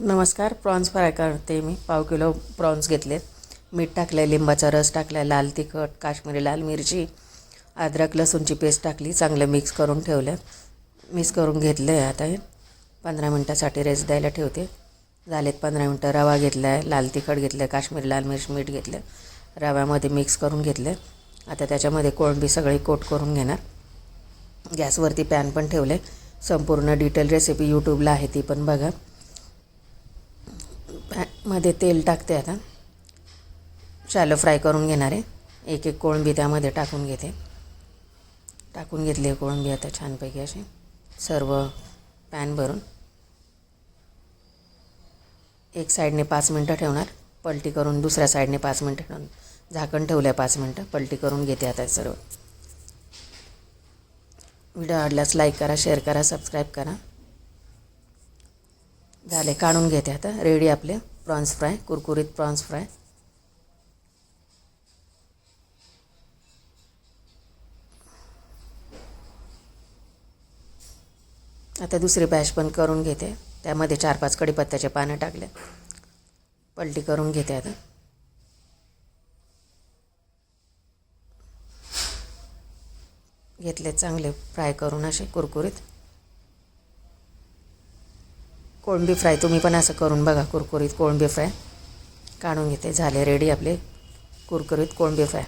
नमस्कार. Prawns fry करते मी. पाव किलो प्रॉन्स घेतले, मीठ टाकलं आहे, लिंबाचा रस टाकला आहे, लाल तिखट, काश्मीरी लाल मिरची, अद्रक लसूणची पेस्ट टाकली, चांगलं मिक्स करून ठेवलं. मिक्स करून घेतलं आहे. आता हे 15 मिनटासाठी रेस्ट द्यायला ठेवते. झालेत 15 मिनटं. रवा घेतला आहे, लाल तिखट घेतलं आहे, काश्मीरी लाल मिर्च मीठ घेतलं, रव्यामध्ये मिक्स करून घेतलं. आता त्याच्यामध्ये कोळंबी सगळी कोट करून घेणार. गॅसवरती पॅन पण ठेवले. संपूर्ण डिटेल रेसिपी यूट्यूबला आहे, ती पण बघा. पॅनमध्ये तेल टाकते. आता शॅलो फ्राय करून घेणार आहे. एक एक कोळंबी त्यामध्ये टाकून घेते. टाकून घेतली आहे कोळंबी आता छानपैकी अशी सर्व पॅन भरून. एक साईडने 5 मिनटं ठेवणार, पलटी करून दुसऱ्या साईडने 5 मिनटं ठेवून झाकण ठेवलं आहे. 5 मिनटं पलटी करून घेते आता सर्व. व्हिडिओ आवडल्यास लाईक करा, शेअर करा, सबस्क्राईब करा. झाले, काढून घेते आता. रेडी आपले प्रॉन्स फ्राय, कुरकुरीत प्रॉन्स फ्राय. आता दुसरी बॅच पण करून घेते. त्यामध्ये 4-5 कढीपत्त्याचे पानं टाकले, पलटी करून घेते. आता घेतले चांगले फ्राय करून असे कुरकुरीत. कोळंबी फ्राय तुम्ही पण असं करून बघा, कुरकुरीत कोळंबी फ्राय. काढून घेते. झाले रेडी आपले कुरकुरीत कोळंबी फ्राय.